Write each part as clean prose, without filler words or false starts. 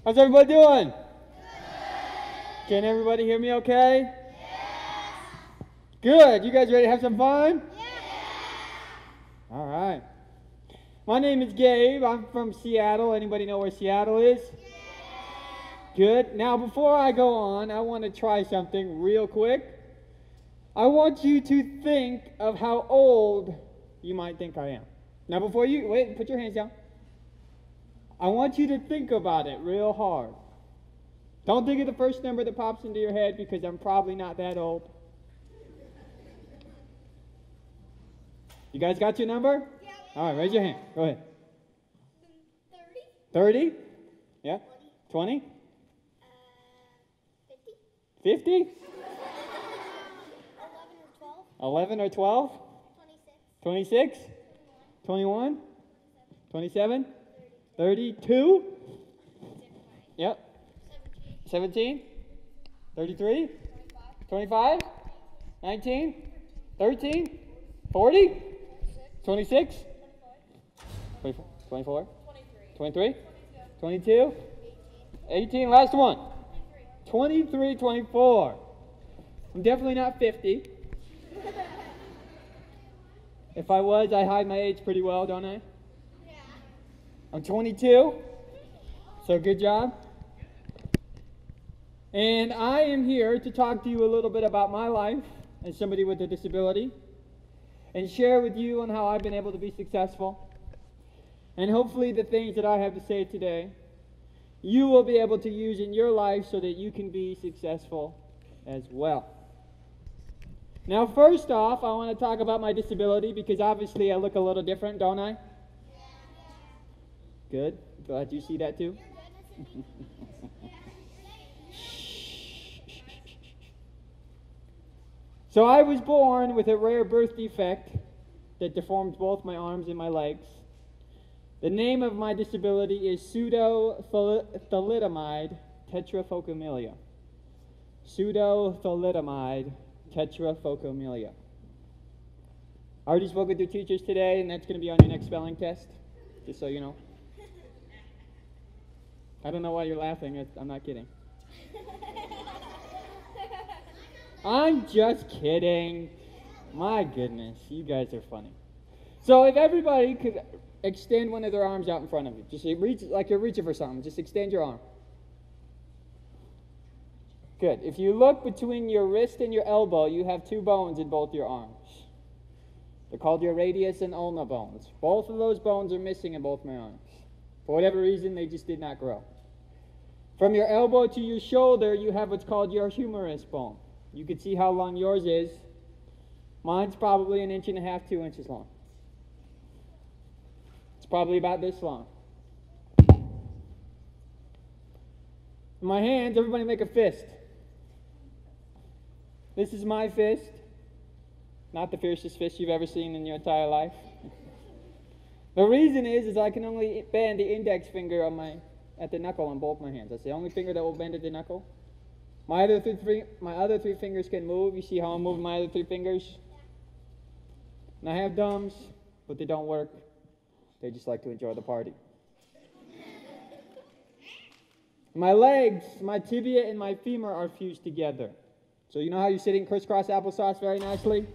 How's everybody doing? Can everybody hear me okay? Good. You guys ready to have some fun? All right. My name is Gabe. I'm from Seattle. Anybody know where Seattle is? Good. Now, before I go on, I want to try something real quick. I want you to think of how old you might think I am. Now, before you, wait, put your hands down. I want you to think about it real hard. Don't think of the first number that pops into your head because I'm probably not that old. You guys got your number? Yeah. All right, raise your hand. Go ahead. 30. 30? Yeah? 20? 50. 50? 11 or 12. 11 or 12? 26. 26? 21? 27? 32? Yep. 17? 33? 25? 19? 13? 40? 26? 24? 24? 23? 22? 18? Last one. 23, 24. I'm definitely not 50. If I was, I hide my age pretty well, don't I? Yeah. I'm 22, so good job. And I am here to talk to you a little bit about my life as somebody with a disability and share with you on how I've been able to be successful. And hopefully the things that I have to say today, you will be able to use in your life so that you can be successful as well. Now, first off, I want to talk about my disability because obviously I look a little different, don't I? Good. Glad you see that too. So I was born with a rare birth defect that deformed both my arms and my legs. The name of my disability is pseudo-thalidomide tetraphocomelia. Pseudo-thalidomide tetraphocomelia. I already spoke with your teachers today, and that's going to be on your next spelling test, just so you know. I don't know why you're laughing. I'm not kidding. I'm just kidding. My goodness, you guys are funny. So if everybody could extend one of their arms out in front of you. Just reach like you're reaching for something. Just extend your arm. Good. If you look between your wrist and your elbow, you have two bones in both your arms. They're called your radius and ulna bones. Both of those bones are missing in both my arms. For whatever reason, they just did not grow. From your elbow to your shoulder, you have what's called your humerus bone. You can see how long yours is. Mine's probably 1.5 inches, 2 inches long. It's probably about this long. My hands, everybody make a fist. This is my fist. Not the fiercest fist you've ever seen in your entire life. The reason is I can only bend the index finger at the knuckle on both my hands. That's the only finger that will bend at the knuckle. My other three fingers can move. You see how I'm moving my other 3 fingers? And I have thumbs, but they don't work. They just like to enjoy the party. My legs, my tibia and my femur are fused together. So you know how you're sitting crisscross applesauce very nicely?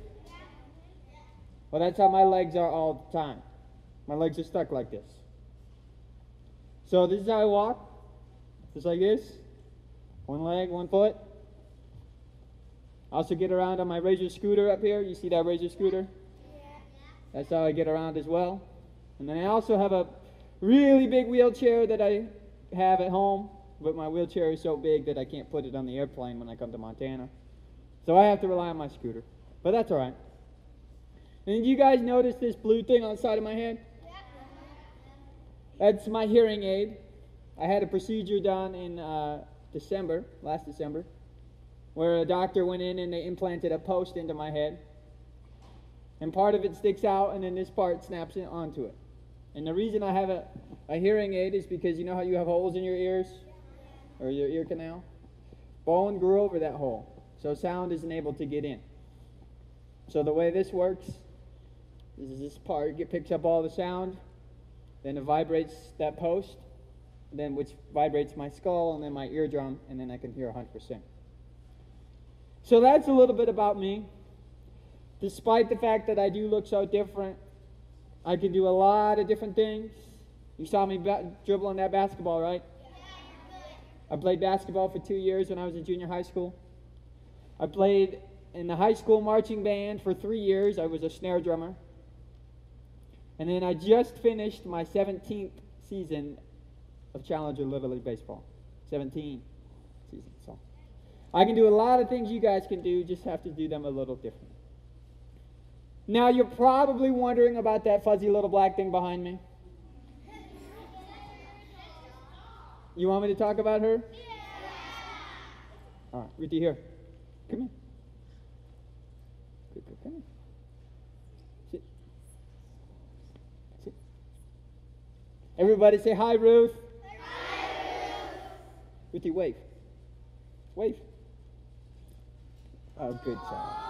Well, that's how my legs are all the time. My legs are stuck like this. So this is how I walk. Just like this. One leg, one foot. I also get around on my Razor scooter up here. You see that Razor scooter? That's how I get around as well. And then I also have a really big wheelchair that I have at home. But my wheelchair is so big that I can't put it on the airplane when I come to Montana. So I have to rely on my scooter. But that's all right. And you guys notice this blue thing on the side of my head? That's my hearing aid. I had a procedure done in last December, where a doctor went in and they implanted a post into my head. And part of it sticks out and then this part snaps onto it. And the reason I have a hearing aid is because you know how you have holes in your ears? Or your ear canal? Bone grew over that hole, so sound isn't able to get in. So the way this works is this part picks up all the sound, then it vibrates that post, then which vibrates my skull and then my eardrum, and then I can hear 100%. So that's a little bit about me. Despite the fact that I do look so different, I can do a lot of different things. You saw me dribbling that basketball, right? I played basketball for 2 years when I was in junior high school. I played in the high school marching band for 3 years. I was a snare drummer. And then I just finished my 17th season of Challenger Little League Baseball. 17 seasons. So I can do a lot of things you guys can do, just have to do them a little different. Now you're probably wondering about that fuzzy little black thing behind me. You want me to talk about her? Yeah. All right, Ruthie, here. Come here. Good, come here. Sit. Sit. Everybody say hi, Ruth. Hi, Ruth. Ruthie, wave. Wave. Oh, good job.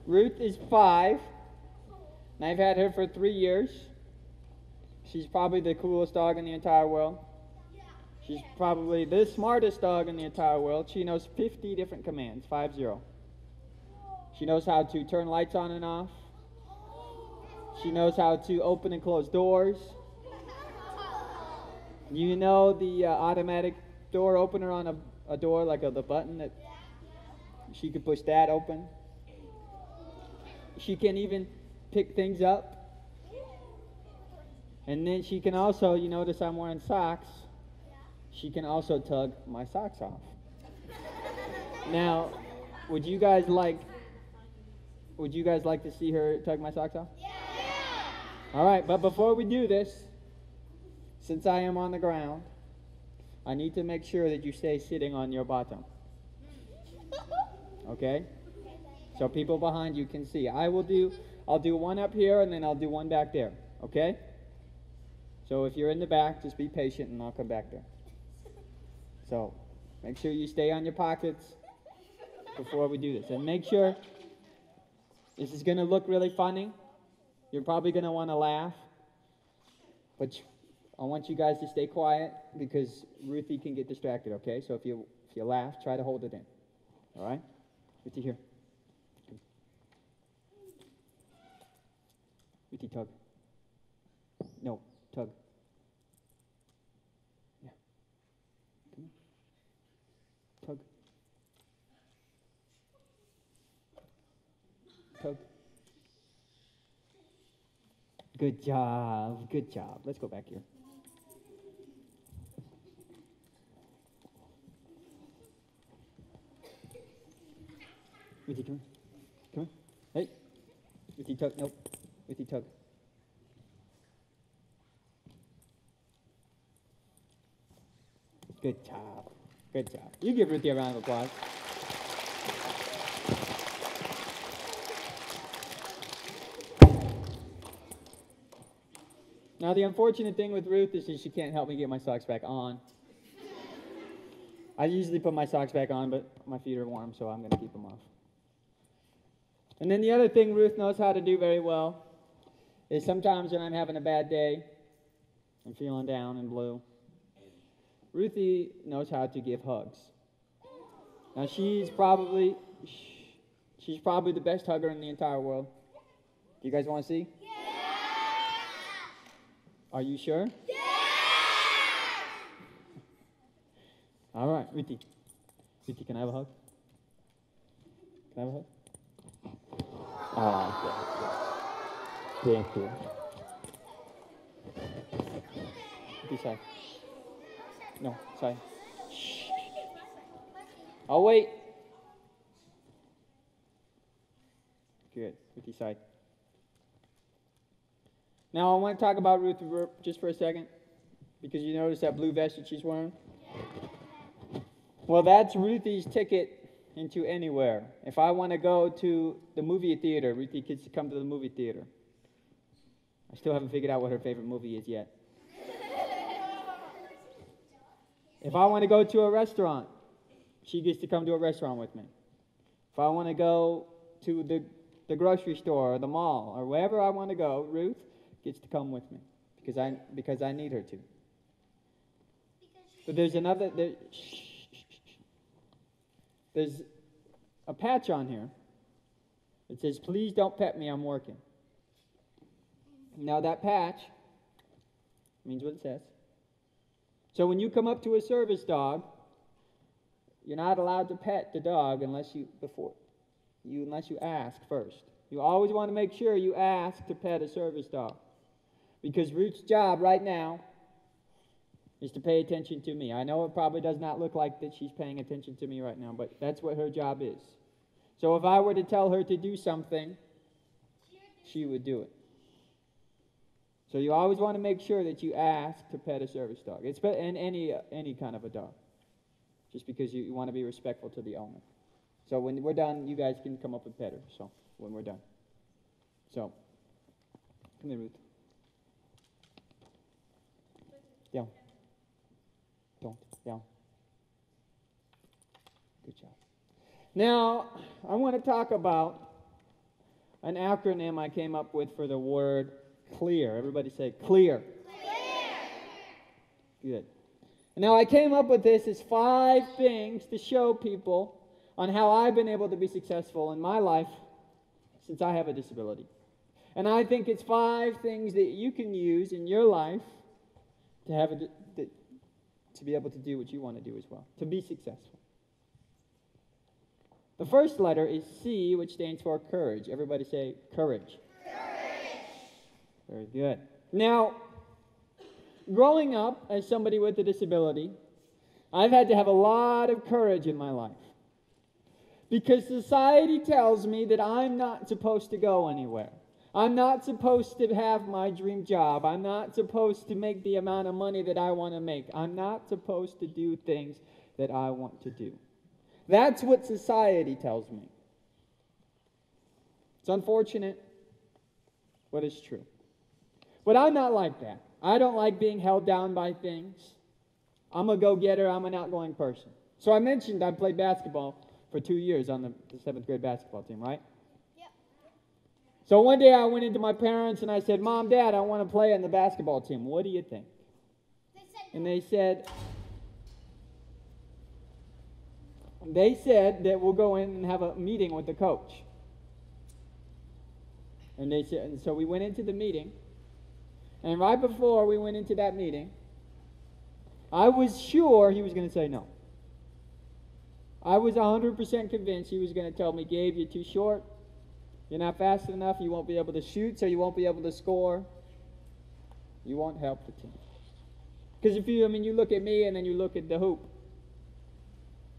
Ruth is 5, and I've had her for 3 years. She's probably the coolest dog in the entire world. She's probably the smartest dog in the entire world. She knows 50 different commands, 50. She knows how to turn lights on and off. She knows how to open and close doors. You know the automatic door opener on a door, like the button that she could push that open. She can even pick things up. And then she can also, you notice I'm wearing socks, she can also tug my socks off. Now, would you guys like to see her tug my socks off? Yeah! All right, but before we do this, since I am on the ground, I need to make sure that you stay sitting on your bottom. Okay? So people behind you can see. I'll do one up here and then I'll do one back there. Okay? So if you're in the back, just be patient and I'll come back there. So make sure you stay on your pockets before we do this. And make sure this is going to look really funny. You're probably going to want to laugh. But I want you guys to stay quiet because Ruthie can get distracted, okay? So if you laugh, try to hold it in. All right? Ruthie, here. Ruthie, tug. No, tug. Yeah. Come on. Tug. Tug. Good job. Good job. Let's go back here. Ruthie, come on. Come on. Hey. Ruthie, tug. Nope. Ruthie, tug. Good job. Good job. You give Ruthie a round of applause. Now, the unfortunate thing with Ruth is that she can't help me get my socks back on. I usually put my socks back on, but my feet are warm, so I'm going to keep them off. And then the other thing Ruth knows how to do very well is sometimes when I'm having a bad day, I'm feeling down and blue, Ruthie knows how to give hugs. Now she's probably the best hugger in the entire world. Do you guys want to see? Yeah! Are you sure? Yeah! All right, Ruthie. Ruthie, can I have a hug? Can I have a hug? Oh, thank you. Ruthie, side. No, side. Shh. I'll wait. Good. Ruthie, side. Now I want to talk about Ruth just for a second, because you notice that blue vest that she's wearing? Well, that's Ruthie's ticket into anywhere. If I want to go to the movie theater, Ruthie gets to come to the movie theater. I still haven't figured out what her favorite movie is yet. If I want to go to a restaurant, she gets to come to a restaurant with me. If I want to go to the grocery store or the mall or wherever I want to go, Ruth gets to come with me because I need her to. But there's another. There's a patch on here. It says, "Please don't pet me. I'm working." Now that patch means what it says. So when you come up to a service dog, you're not allowed to pet the dog unless you ask first. You always want to make sure you ask to pet a service dog. Because Ruth's job right now is to pay attention to me. I know it probably does not look like that she's paying attention to me right now, but that's what her job is. So if I were to tell her to do something, she would do it. So you always want to make sure that you ask to pet a service dog. It's in any kind of a dog. Just because you want to be respectful to the owner. So when we're done, you guys can come up and pet her. So when we're done. So, come here, Ruth. Down. Don't. Down. Good job. Now, I want to talk about an acronym I came up with for the word clear. Everybody say clear. Clear. Good. Now, I came up with this as 5 things to show people on how I've been able to be successful in my life since I have a disability. And I think it's 5 things that you can use in your life to have to be able to do what you want to do as well, to be successful. The first letter is C, which stands for courage. Everybody say courage. Courage. Very good. Now, growing up as somebody with a disability, I've had to have a lot of courage in my life. Because society tells me that I'm not supposed to go anywhere. I'm not supposed to have my dream job. I'm not supposed to make the amount of money that I want to make. I'm not supposed to do things that I want to do. That's what society tells me. It's unfortunate, but it's true. But I'm not like that. I don't like being held down by things. I'm a go-getter. I'm an outgoing person. So I mentioned I played basketball for 2 years on the 7th grade basketball team, right? Yep. So one day I went into my parents and I said, "Mom, Dad, I want to play on the basketball team. What do you think?" And they said that we'll go in and have a meeting with the coach. And so we went into the meeting. And right before we went into that meeting, I was sure he was going to say no. I was 100% convinced he was going to tell me, "Gabe, you're too short. You're not fast enough. You won't be able to shoot, so you won't be able to score. You won't help the team." Because you look at me and then you look at the hoop.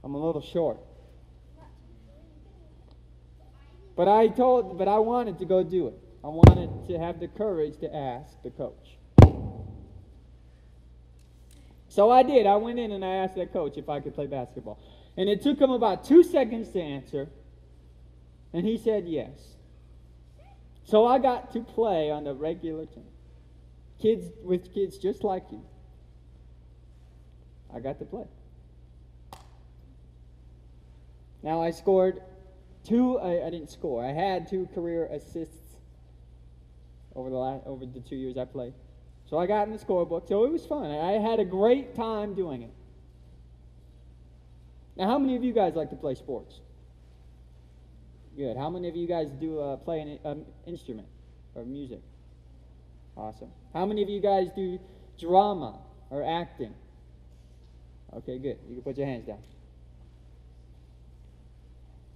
I'm a little short. But I wanted to go do it. I wanted to have the courage to ask the coach. So I did. I went in and I asked that coach if I could play basketball. And it took him about 2 seconds to answer. And he said yes. So I got to play on the regular team. Kids just like you. I got to play. Now I scored I didn't score. I had 2 career assists over the 2 years I played. So I got in the scorebook. So it was fun. I had a great time doing it. Now, how many of you guys like to play sports? Good. How many of you guys do play an instrument or music? Awesome. How many of you guys do drama or acting? Okay, good. You can put your hands down.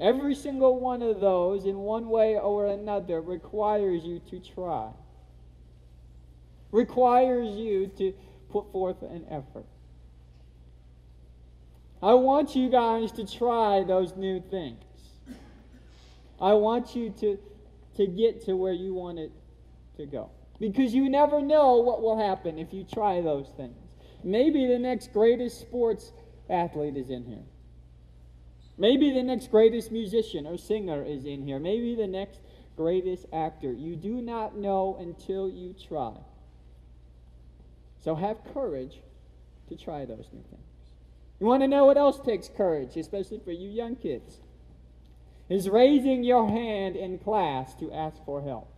Every single one of those, in one way or another, requires you to try. Requires you to put forth an effort. I want you guys to try those new things. I want you to get to where you want it to go. Because you never know what will happen if you try those things. Maybe the next greatest sports athlete is in here. Maybe the next greatest musician or singer is in here. Maybe the next greatest actor. You do not know until you try. So have courage to try those new things. You want to know what else takes courage, especially for you young kids? Is raising your hand in class to ask for help.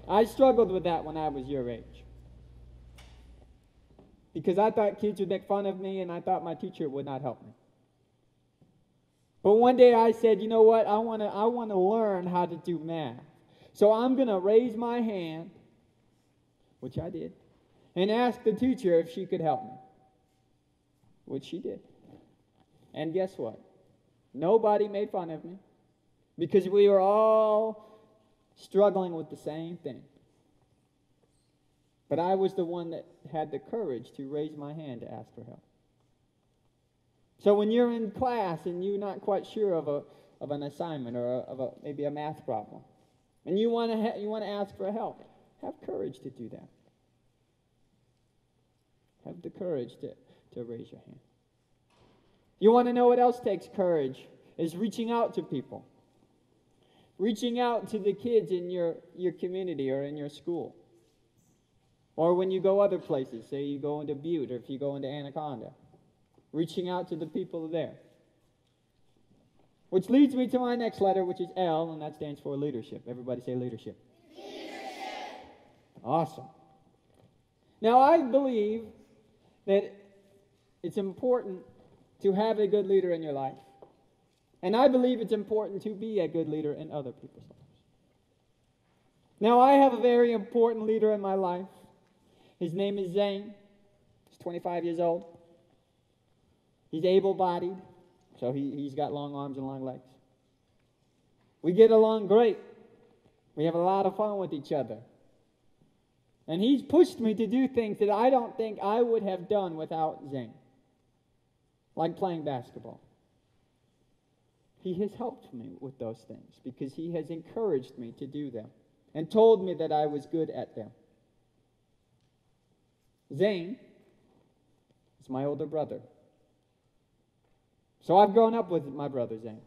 I struggled with that when I was your age. because I thought kids would make fun of me and I thought my teacher would not help me. But one day I said, you know what? I want to learn how to do math. So I'm going to raise my hand, which I did, and ask the teacher if she could help me, which she did. And guess what? Nobody made fun of me because we were all struggling with the same thing. But I was the one that had the courage to raise my hand to ask for help. So when you're in class and you're not quite sure of an assignment or maybe a math problem, and you want to ask for help, have courage to do that. Have the courage to raise your hand. You want to know what else takes courage? Is reaching out to people. Reaching out to the kids in your community or in your school. Or when you go other places, say you go into Butte or if you go into Anaconda. Reaching out to the people there. Which leads me to my next letter, which is L, and that stands for leadership. Everybody say leadership. Leadership. Awesome. Now I believe that it's important to have a good leader in your life. And I believe it's important to be a good leader in other people's lives. Now I have a very important leader in my life. His name is Zane. He's 25 years old. He's able-bodied, so he's got long arms and long legs. We get along great. We have a lot of fun with each other. And he's pushed me to do things that I don't think I would have done without Zane. Like playing basketball. He has helped me with those things because he has encouraged me to do them and told me that I was good at them. Zane is my older brother. So I've grown up with my brother Zane.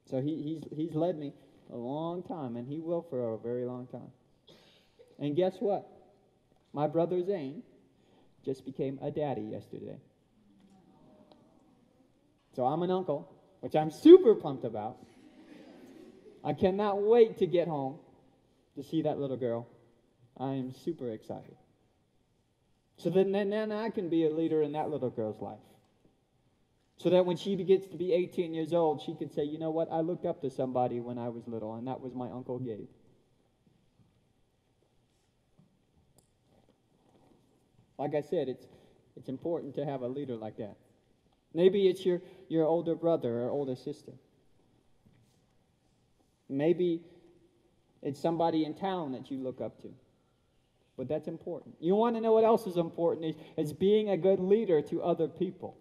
So he's led me a long time, and he will for a very long time. And guess what? My brother Zane just became a daddy yesterday. So I'm an uncle, which I'm super pumped about. I cannot wait to get home to see that little girl. I am super excited. So then I can be a leader in that little girl's life. So that when she gets to be 18 years old, she can say, you know what, I looked up to somebody when I was little, and that was my Uncle Gabe. Like I said, it's important to have a leader like that. Maybe it's your older brother or older sister. Maybe it's somebody in town that you look up to. But that's important. You want to know what else is important? Is being a good leader to other people.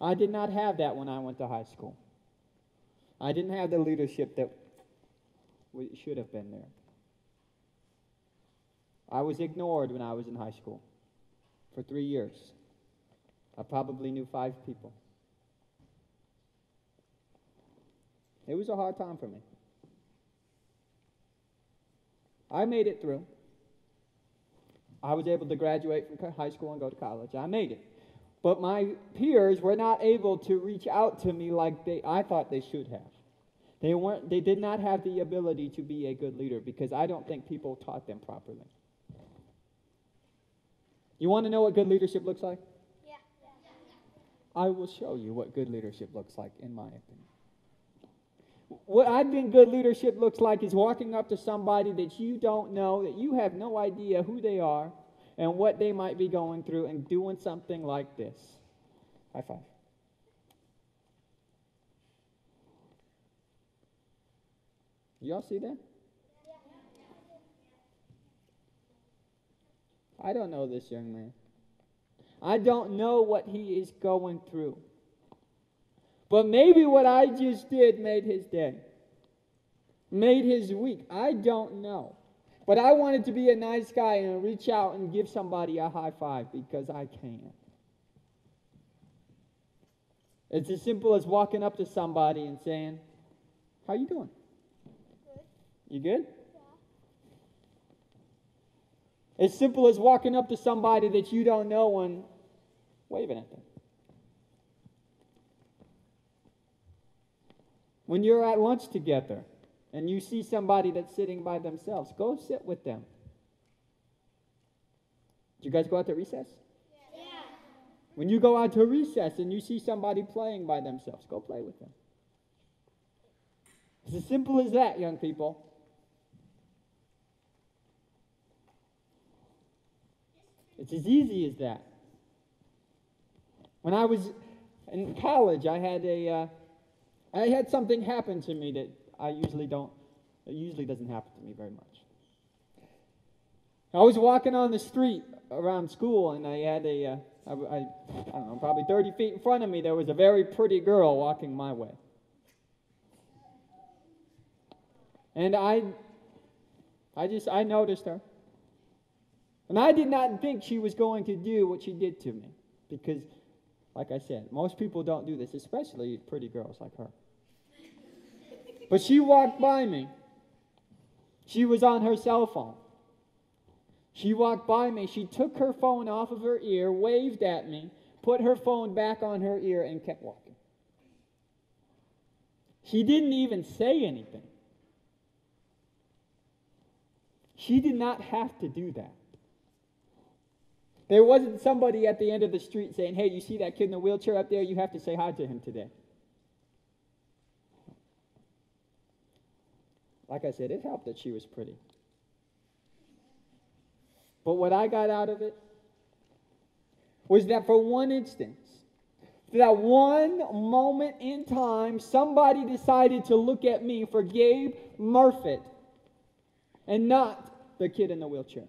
I did not have that when I went to high school. I didn't have the leadership that should have been there. I was ignored when I was in high school for 3 years. I probably knew 5 people. It was a hard time for me. I made it through. I was able to graduate from high school and go to college. I made it. But my peers were not able to reach out to me like I thought they should have. They did not have the ability to be a good leader because I don't think people taught them properly. You want to know what good leadership looks like? Yeah. I will show you what good leadership looks like, in my opinion. What I think good leadership looks like is walking up to somebody that you don't know, that you have no idea who they are and what they might be going through, and doing something like this. High five. Y'all see that? I don't know this young man. I don't know what he is going through. But maybe what I just did made his day. Made his week. I don't know. But I wanted to be a nice guy and reach out and give somebody a high five because I can. It's as simple as walking up to somebody and saying, how you doing? Good. You good? Yeah. As simple as walking up to somebody that you don't know and waving at them. When you're at lunch together and you see somebody that's sitting by themselves, go sit with them. you guys go out to recess? Yeah. When you go out to recess and you see somebody playing by themselves, go play with them. It's as simple as that, young people. It's as easy as that. When I was in college, I had something happen to me that it usually doesn't happen to me very much. I was walking on the street around school, and I had I don't know, probably 30 feet in front of me, there was a very pretty girl walking my way. And I noticed her. And I did not think she was going to do what she did to me. Because, like I said, most people don't do this, especially pretty girls like her. But she walked by me. She was on her cell phone. She walked by me. She took her phone off of her ear, waved at me, put her phone back on her ear, and kept walking. She didn't even say anything. She did not have to do that. There wasn't somebody at the end of the street saying, hey, you see that kid in the wheelchair up there? You have to say hi to him today. Like I said, it helped that she was pretty. But what I got out of it was that for one instance, that one moment in time, somebody decided to look at me for Gabe Murfitt and not the kid in the wheelchair.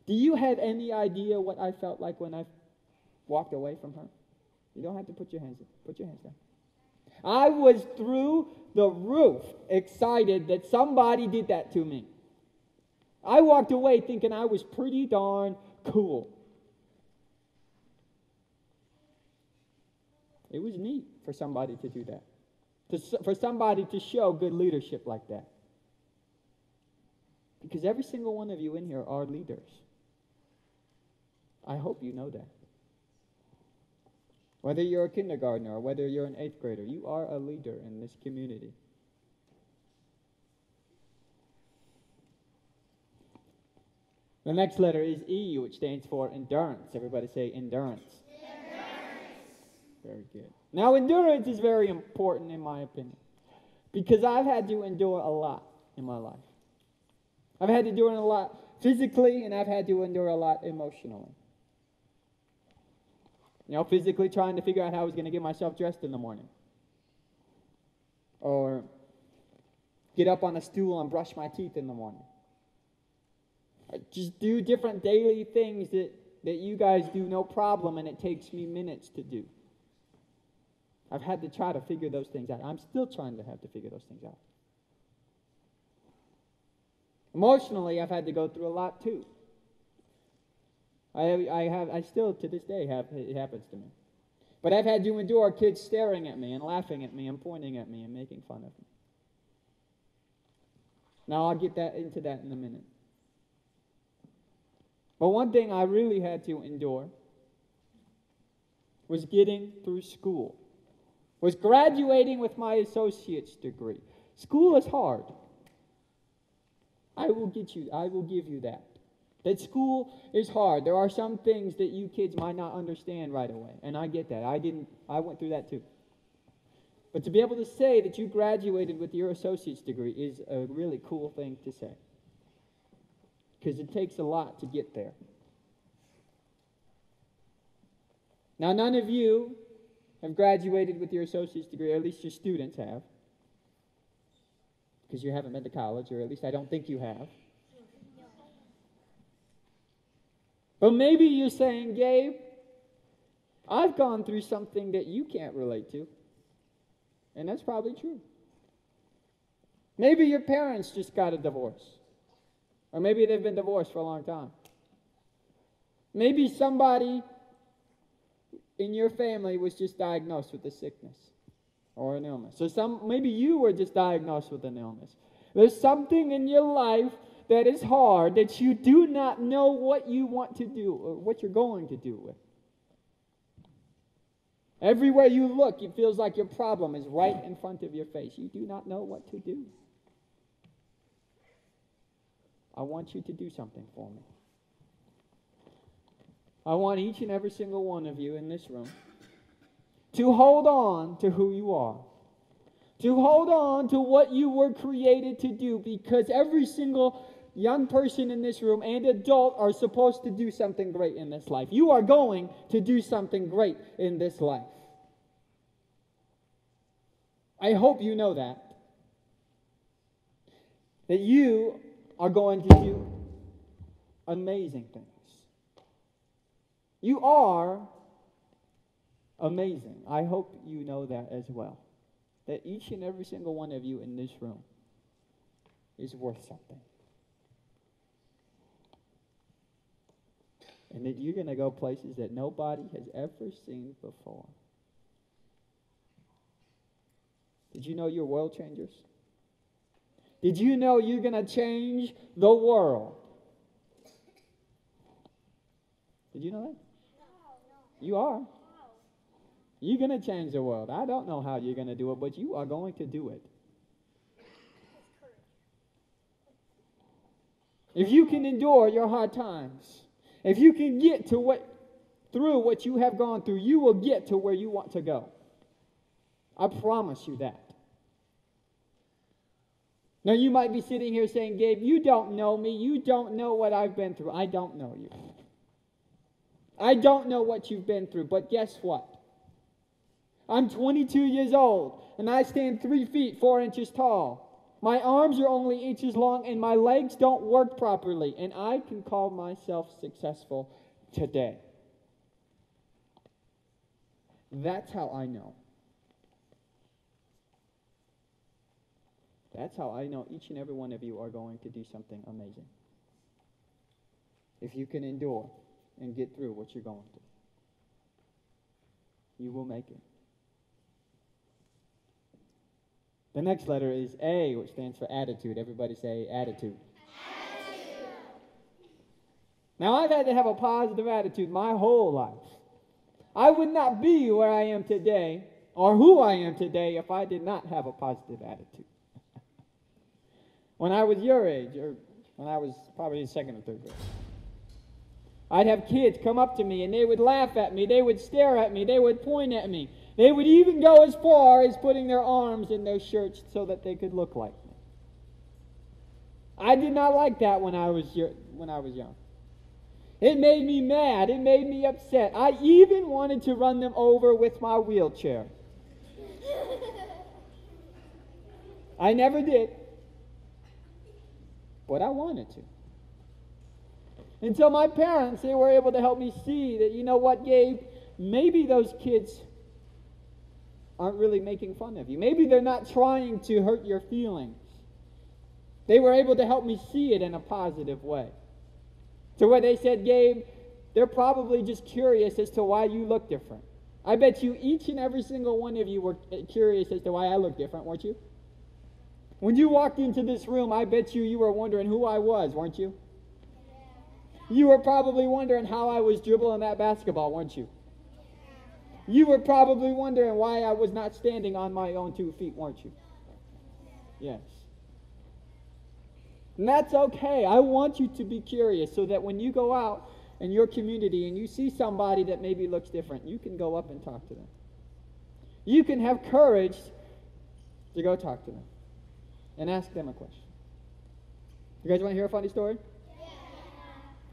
Do you have any idea what I felt like when I walked away from her? You don't have to put your hands down. I was through the roof excited that somebody did that to me. I walked away thinking I was pretty darn cool. It was neat for somebody to do that. For somebody to show good leadership like that. Because every single one of you in here are leaders. I hope you know that. Whether you're a kindergartner or whether you're an 8th grader, you are a leader in this community. The next letter is E, which stands for endurance. Everybody say endurance. Very good. Now, endurance is very important in my opinion because I've had to endure a lot in my life. I've had to endure a lot physically, and I've had to endure a lot emotionally. You know, physically trying to figure out how I was going to get myself dressed in the morning. Or get up on a stool and brush my teeth in the morning. Or just do different daily things that you guys do no problem, and it takes me minutes to do. I've had to try to figure those things out. I'm still trying to have to figure those things out. Emotionally, I've had to go through a lot too. I still to this day it happens to me. But I've had to endure kids staring at me and laughing at me and pointing at me and making fun of me. Now I'll get into that in a minute. But one thing I really had to endure was getting through school. Was graduating with my associate's degree. School is hard. I will give you that. That school is hard. There are some things that you kids might not understand right away. And I get that. I went through that too. But to be able to say that you graduated with your associate's degree is a really cool thing to say. Because it takes a lot to get there. Now, none of you have graduated with your associate's degree, or at least your students have. Because you haven't been to college, or at least I don't think you have. But maybe you're saying, Gabe, I've gone through something that you can't relate to. And that's probably true. Maybe your parents just got a divorce. Or maybe they've been divorced for a long time. Maybe somebody in your family was just diagnosed with a sickness or an illness. Or maybe you were just diagnosed with an illness. There's something in your life that is hard, that you do not know what you want to do or what you're going to do with. Everywhere you look, it feels like your problem is right in front of your face. You do not know what to do. I want you to do something for me. I want each and every single one of you in this room to hold on to who you are. To hold on to what you were created to do, because every single young person in this room and adult are supposed to do something great in this life. You are going to do something great in this life. I hope you know that. That you are going to do amazing things. You are amazing. I hope you know that as well. That each and every single one of you in this room is worth something. And that you're going to go places that nobody has ever seen before. Did you know you're world changers? Did you know you're going to change the world? Did you know that? You are. You're going to change the world. I don't know how you're going to do it, but you are going to do it. If you can endure your hard times, if you can get to through what you have gone through, you will get to where you want to go. I promise you that. Now you might be sitting here saying, Gabe, you don't know me. You don't know what I've been through. I don't know you. I don't know what you've been through, but guess what? I'm 22 years old, and I stand 3 feet 4 inches tall. My arms are only inches long, and my legs don't work properly, and I can call myself successful today. That's how I know. That's how I know each and every one of you are going to do something amazing. If you can endure and get through what you're going through, you will make it. The next letter is A, which stands for attitude. Everybody say attitude. Attitude. Now, I've had to have a positive attitude my whole life. I would not be where I am today or who I am today if I did not have a positive attitude. When I was your age, or when I was probably in second or third grade, I'd have kids come up to me and they would laugh at me, they would stare at me, they would point at me. They would even go as far as putting their arms in their shirts so that they could look like me. I did not like that when I was young. It made me mad. It made me upset. I even wanted to run them over with my wheelchair. I never did, but I wanted to. Until my parents, they were able to help me see that, you know what, Gabe, maybe those kids aren't really making fun of you. Maybe they're not trying to hurt your feelings. They were able to help me see it in a positive way. To where they said, Gabe, they're probably just curious as to why you look different. I bet you each and every single one of you were curious as to why I look different, weren't you? When you walked into this room, I bet you were wondering who I was, weren't you? You were probably wondering how I was dribbling that basketball, weren't you? You were probably wondering why I was not standing on my own 2 feet, weren't you? Yes. And that's okay. I want you to be curious so that when you go out in your community and you see somebody that maybe looks different, you can go up and talk to them. You can have courage to go talk to them and ask them a question. You guys want to hear a funny story? Yeah.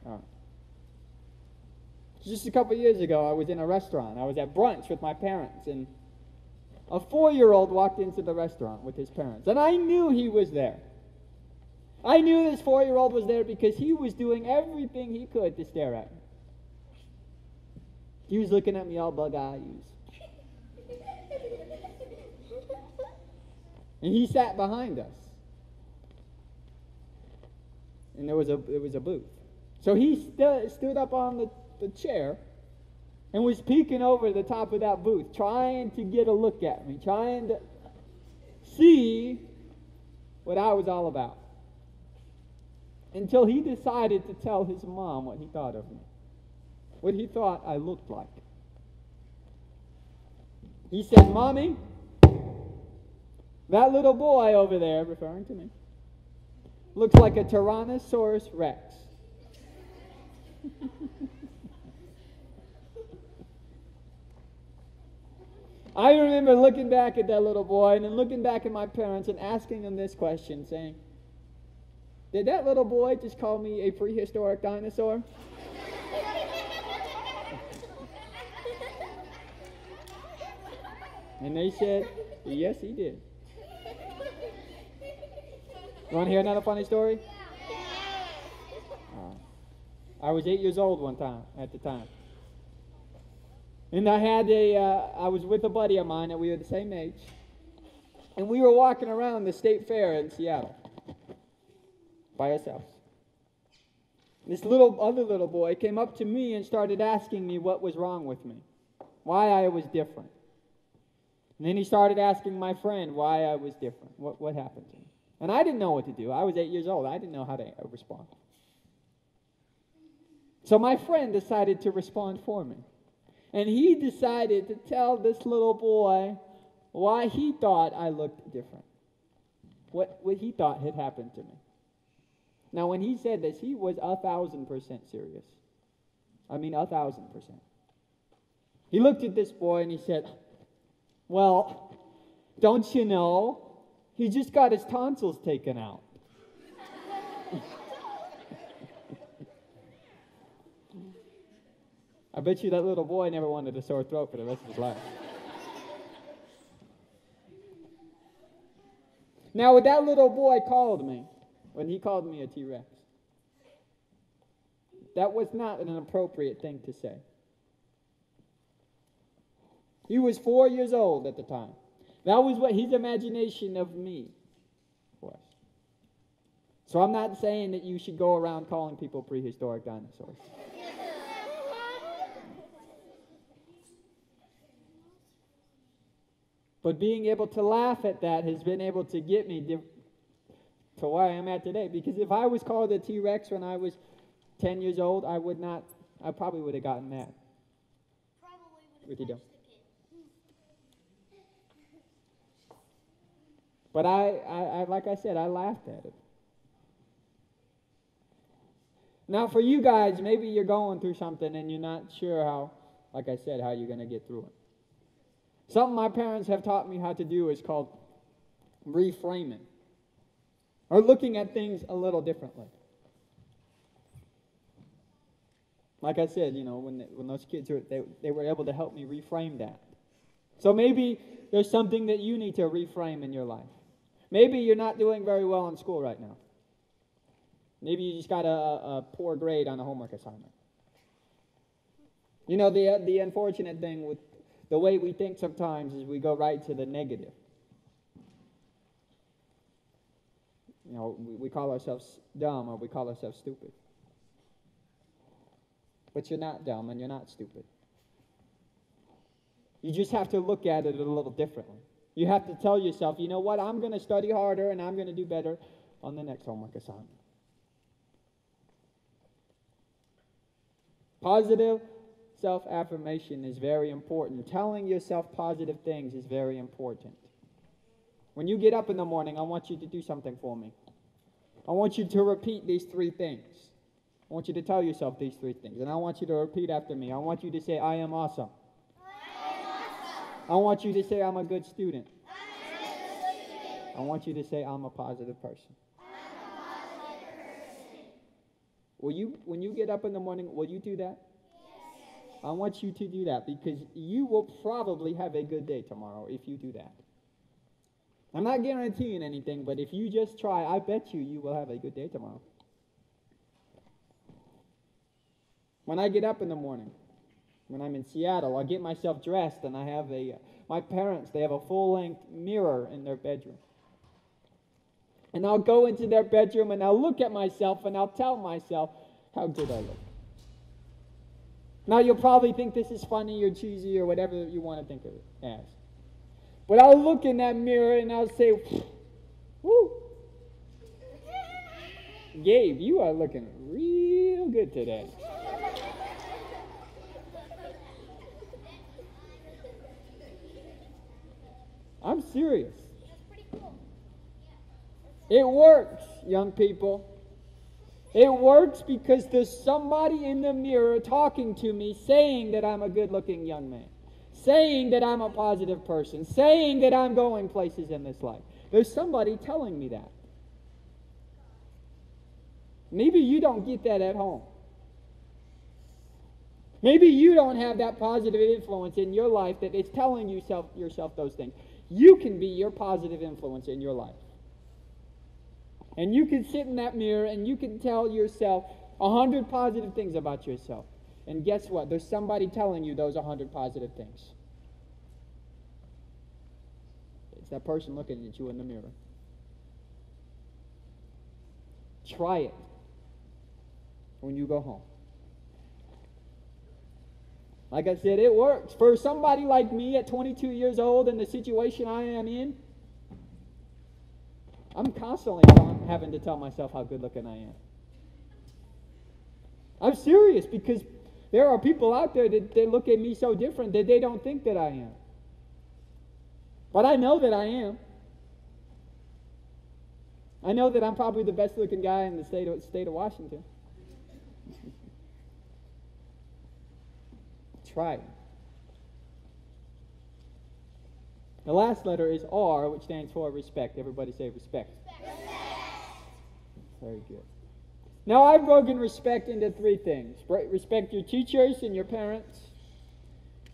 All right. Just a couple years ago, I was in a restaurant. I was at brunch with my parents, and a 4-year-old walked into the restaurant with his parents, and I knew he was there. I knew this 4-year-old was there because he was doing everything he could to stare at me. He was looking at me all bug-eyed. And he sat behind us. And there was a booth. So he stood up on the chair and was peeking over the top of that booth, trying to get a look at me, trying to see what I was all about. Until he decided to tell his mom what he thought of me, what he thought I looked like. He said, Mommy, that little boy over there, referring to me, looks like a Tyrannosaurus Rex. I remember looking back at that little boy and then looking back at my parents and asking them this question, saying, did that little boy just call me a prehistoric dinosaur? And they said, yes, he did. You want to hear another funny story? I was 8 years old at the time. And I was with a buddy of mine, and we were the same age. And we were walking around the state fair in Seattle by ourselves. This other little boy came up to me and started asking me what was wrong with me, why I was different. And then he started asking my friend why I was different, what happened to me. And I didn't know what to do. I was 8 years old. I didn't know how to respond. So my friend decided to respond for me. And he decided to tell this little boy why he thought I looked different. What he thought had happened to me. Now, when he said this, he was 1,000% serious. I mean, 1,000%. He looked at this boy and he said, well, don't you know, he just got his tonsils taken out. I bet you that little boy never wanted a sore throat for the rest of his life. Now, when that little boy called me, when he called me a T-Rex, that was not an appropriate thing to say. He was 4 years old at the time. That was what his imagination of me was. So I'm not saying that you should go around calling people prehistoric dinosaurs. But being able to laugh at that has been able to get me to where I am at today. Because if I was called a T-Rex when I was 10 years old, I probably would have gotten mad. What you do? But I like I said, I laughed at it. Now for you guys, maybe you're going through something and you're not sure how, like I said, how you're going to get through it. Something my parents have taught me how to do is called reframing, or looking at things a little differently. Like I said, when those kids they were able to help me reframe that. So maybe there's something that you need to reframe in your life. Maybe you're not doing very well in school right now. Maybe you just got a poor grade on a homework assignment. The unfortunate thing with the way we think sometimes is we go right to the negative. We call ourselves dumb or we call ourselves stupid. But you're not dumb and you're not stupid. You just have to look at it a little differently. You have to tell yourself, you know what, I'm going to study harder and I'm going to do better on the next homework assignment. Positive self-affirmation is very important. Telling yourself positive things is very important. When you get up in the morning, I want you to do something for me. I want you to repeat these 3 things. I want you to tell yourself these 3 things. And I want you to repeat after me. I want you to say, I am awesome. I am awesome. I want you to say, I'm a good student. I'm a good student. I want you to say, I'm a positive person. I'm a positive person. When you get up in the morning, will you do that? Yes. I want you to do that because you will probably have a good day tomorrow if you do that. I'm not guaranteeing anything, but if you just try, I bet you will have a good day tomorrow. When I get up in the morning, when I'm in Seattle, I'll get myself dressed and I have my parents, they have a full-length mirror in their bedroom. And I'll go into their bedroom and I'll look at myself and I'll tell myself how good I look. Now, you'll probably think this is funny or cheesy or whatever you want to think of it as. But I'll look in that mirror and I'll say, woo, Gabe, you are looking real good today. I'm serious. That's pretty cool. It works, young people. It works because there's somebody in the mirror talking to me saying that I'm a good-looking young man, saying that I'm a positive person, saying that I'm going places in this life. There's somebody telling me that. Maybe you don't get that at home. Maybe you don't have that positive influence in your life that is telling yourself those things. You can be your positive influence in your life. And you can sit in that mirror and you can tell yourself 100 positive things about yourself. And guess what? There's somebody telling you those 100 positive things. It's that person looking at you in the mirror. Try it when you go home. Like I said, it works. For somebody like me at 22 years old in the situation I am in, I'm constantly having to tell myself how good looking I am. I'm serious, because there are people out there that they look at me so different that they don't think that I am. But I know that I am. I know that I'm probably the best looking guy in the state of Washington. Try it. The last letter is R, which stands for respect. Everybody say respect. Respect. Very good. Now, I've broken respect into three things. Respect your teachers and your parents.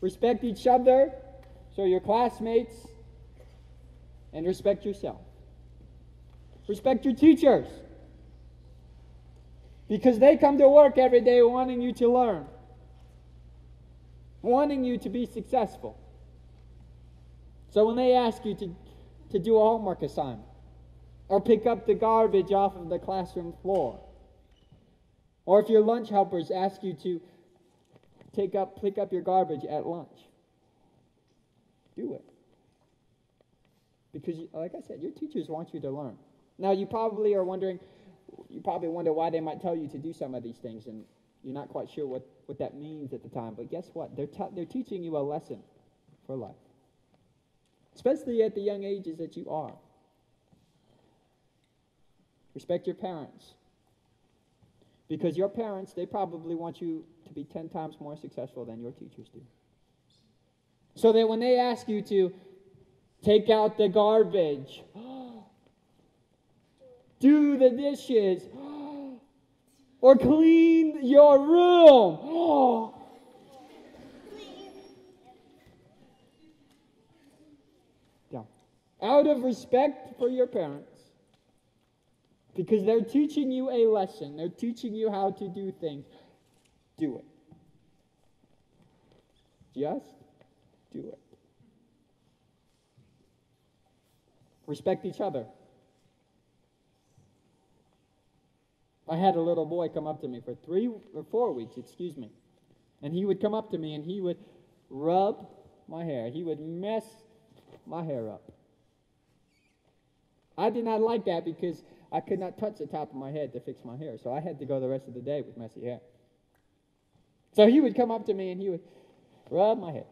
Respect each other, so your classmates. And respect yourself. Respect your teachers, because they come to work every day wanting you to learn, wanting you to be successful. So when they ask you to do a homework assignment, or pick up the garbage off of the classroom floor, or if your lunch helpers ask you to pick up your garbage at lunch, do it. Because, like I said, your teachers want you to learn. Now, you probably wonder why they might tell you to do some of these things, and you're not quite sure what that means at the time. But guess what? They're teaching you a lesson for life, especially at the young ages that you are. Respect your parents, because your parents, they probably want you to be 10 times more successful than your teachers do. So that when they ask you to take out the garbage, do the dishes, or clean your room, out of respect for your parents, because they're teaching you a lesson, they're teaching you how to do things, do it. Just do it. Respect each other. I had a little boy come up to me for 3 or 4 weeks, and he would come up to me and he would rub my hair. He would mess my hair up. I did not like that, because I could not touch the top of my head to fix my hair, so I had to go the rest of the day with messy hair. So he would come up to me and he would rub my head.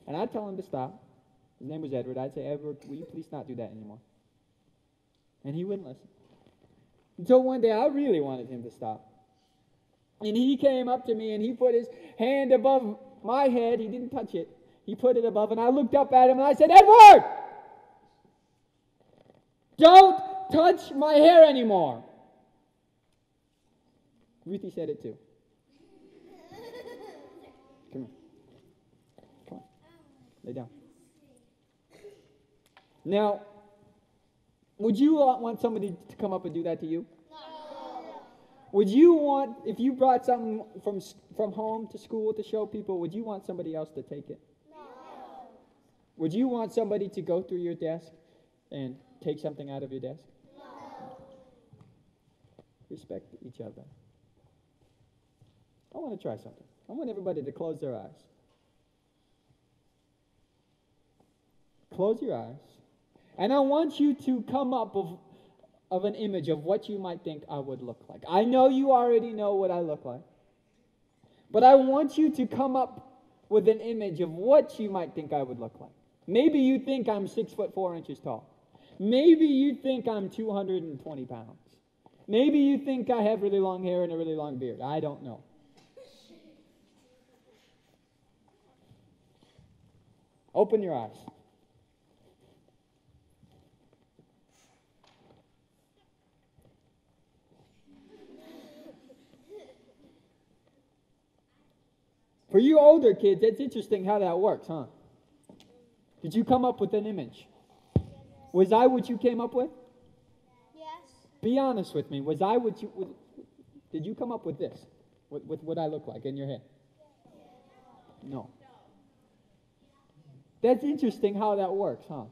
And I'd tell him to stop. His name was Edward. I'd say, Edward, will you please not do that anymore? And he wouldn't listen. Until one day I really wanted him to stop. And he came up to me and he put his hand above my head. He didn't touch it. He put it above, and I looked up at him and I said, Edward! Don't touch my hair anymore. Ruthie said it too. Come on. Come on. Lay down. Now, would you want somebody to come up and do that to you? No. Would you want, if you brought something from home to school to show people, would you want somebody else to take it? No. Would you want somebody to go through your desk and take something out of your desk? No. Respect each other. I want to try something. I want everybody to close their eyes. Close your eyes. And I want you to come up of an image of what you might think I would look like. I know you already know what I look like. But I want you to come up with an image of what you might think I would look like. Maybe you think I'm 6'4" tall. Maybe you think I'm 220 pounds. Maybe you think I have really long hair and a really long beard. I don't know. Open your eyes. For you older kids, it's interesting how that works, huh? Did you come up with an image? Was I what you came up with? Yes. Be honest with me. Was I what you... Did you come up with this? With what I look like in your head? No. That's interesting how that works, huh?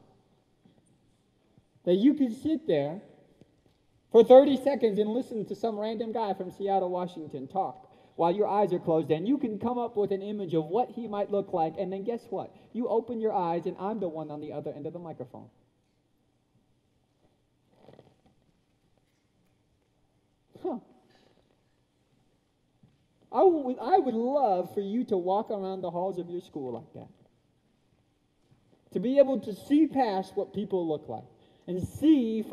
That you can sit there for 30 seconds and listen to some random guy from Seattle, Washington talk while your eyes are closed, and you can come up with an image of what he might look like, and then guess what? You open your eyes, and I'm the one on the other end of the microphone. Huh. I would love for you to walk around the halls of your school like that. To be able to see past what people look like and see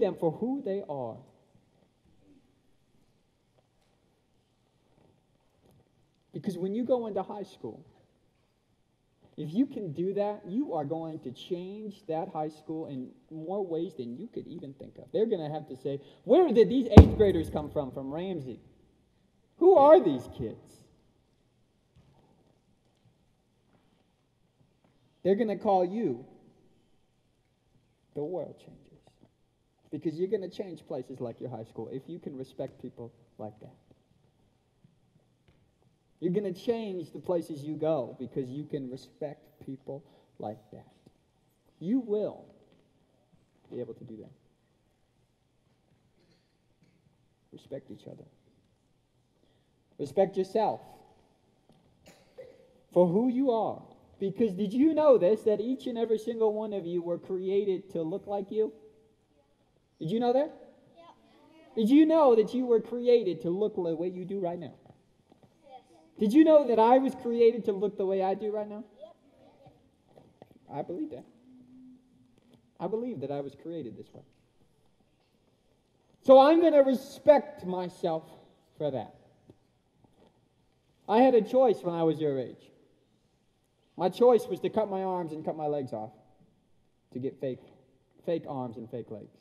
them for who they are. Because when you go into high school, if you can do that, you are going to change that high school in more ways than you could even think of. They're going to have to say, where did these 8th graders come from Ramsay? Who are these kids? They're going to call you the world changers. Because you're going to change places like your high school if you can respect people like that. You're going to change the places you go because you can respect people like that. You will be able to do that. Respect each other. Respect yourself for who you are. Because did you know this, that each and every single one of you were created to look like you? Did you know that? Yep. Did you know that you were created to look the way you do right now? Did you know that I was created to look the way I do right now? I believe that. I believe that I was created this way. So I'm going to respect myself for that. I had a choice when I was your age. My choice was to cut my arms and cut my legs off to get fake arms and fake legs.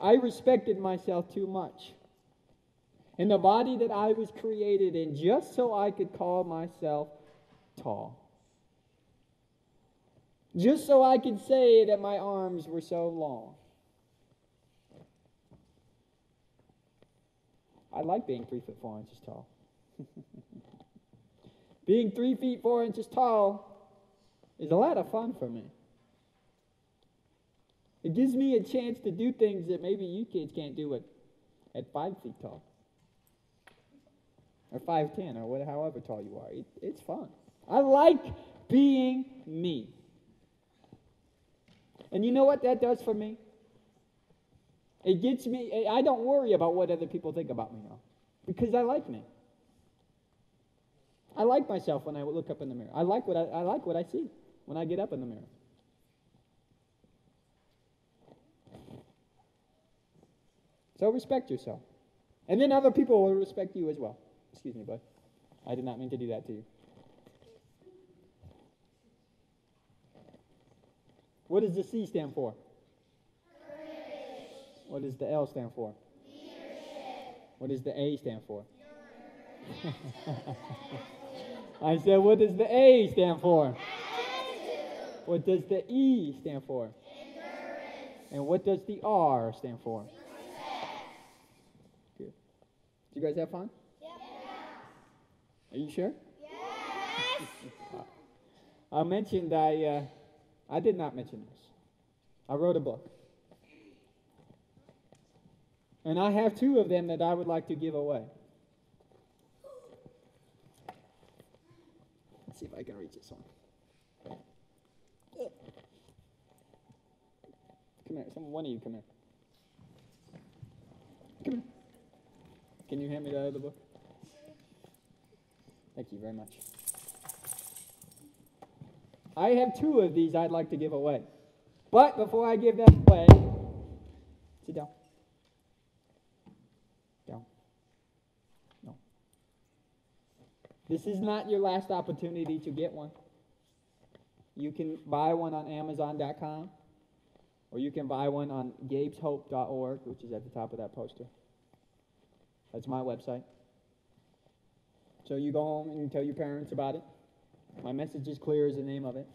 I respected myself too much in the body that I was created in just so I could call myself tall. Just so I could say that my arms were so long. I like being 3 foot 4 inches tall. Being 3 feet 4 inches tall is a lot of fun for me. It gives me a chance to do things that maybe you kids can't do at 5 feet tall. Or 5'10", or however tall you are. It's fun. I like being me. And you know what that does for me? It gets me, I don't worry about what other people think about me now. Because I like me. I like myself when I look up in the mirror. I like what I see when I get up in the mirror. So respect yourself. And then other people will respect you as well. Excuse me, bud. I did not mean to do that to you. What does the C stand for? Courage. What does the L stand for? Leadership. What does the A stand for? I said, what does the A stand for? Attitude. What does the E stand for? Endurance. And what does the R stand for? Respect. Good. Did you guys have fun? Yep. Are you sure? Yes. I mentioned I did not mention this. I wrote a book. And I have 2 of them that I would like to give away. Let's see if I can reach this one. Come here. One of you come here. Come here. Can you hand me the other book? Thank you very much. I have 2 of these I'd like to give away. But before I give that away, sit down. Down. No. This is not your last opportunity to get one. You can buy one on Amazon.com, or you can buy one on gabeshope.org, which is at the top of that poster. That's my website. So you go home and you tell your parents about it. My Message is Clear is the name of it.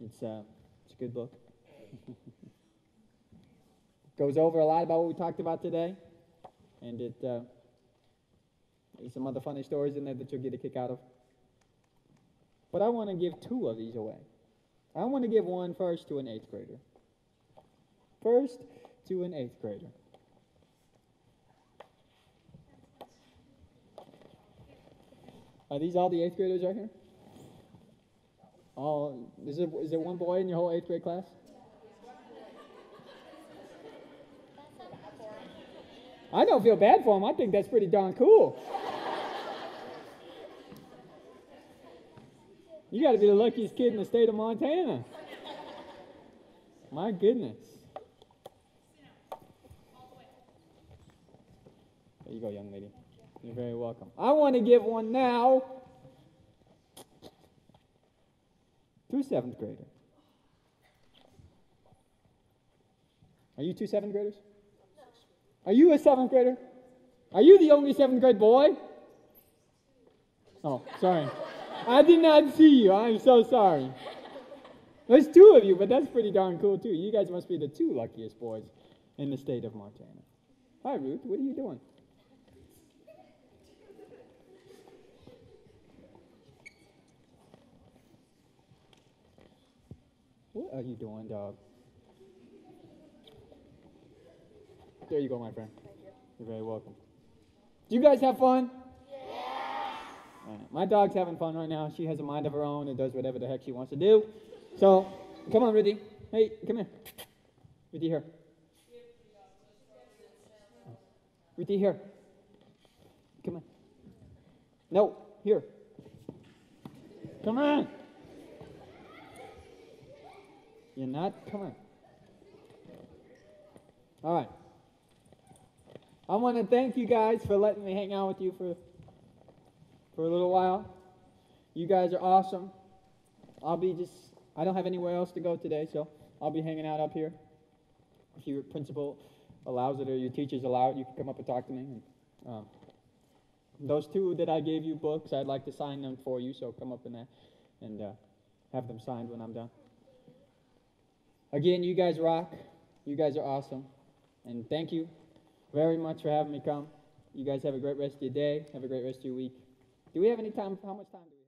It's a good book. Goes over a lot about what we talked about today, and there's some other funny stories in there that you'll get a kick out of. But I want to give 2 of these away. I want to give one first to an 8th grader. First to an 8th grader. Are these all the 8th graders right here? Oh, is there one boy in your whole 8th grade class? I don't feel bad for him. I think that's pretty darn cool. You got to be the luckiest kid in the state of Montana. My goodness. There you go, young lady. You're very welcome. I want to give one now to a 7th grader. Are you 2 7th graders? Are you a 7th grader? Are you the only 7th grade boy? Oh, sorry. I did not see you. I'm so sorry. There's 2 of you, but that's pretty darn cool, too. You guys must be the 2 luckiest boys in the state of Montana. Hi, Ruth. What are you doing? What are you doing, dog? There you go, my friend. You're very welcome. Do you guys have fun? My dog's having fun right now. She has a mind of her own and does whatever the heck she wants to do. So, come on, Ruthie. Hey, come here. Ruthie, here. Ruthie, here. Come on. No, here. Come on. You're not? Come on. All right. I want to thank you guys for letting me hang out with you for a little while. You guys are awesome. I don't have anywhere else to go today, so I'll be hanging out up here. If your principal allows it or your teachers allow it, you can come up and talk to me. And, those 2 that I gave you books, I'd like to sign them for you, so come up and have them signed when I'm done. Again, you guys rock. You guys are awesome. And thank you very much for having me come. You guys have a great rest of your day. Have a great rest of your week. Do we have any time? How much time do we have?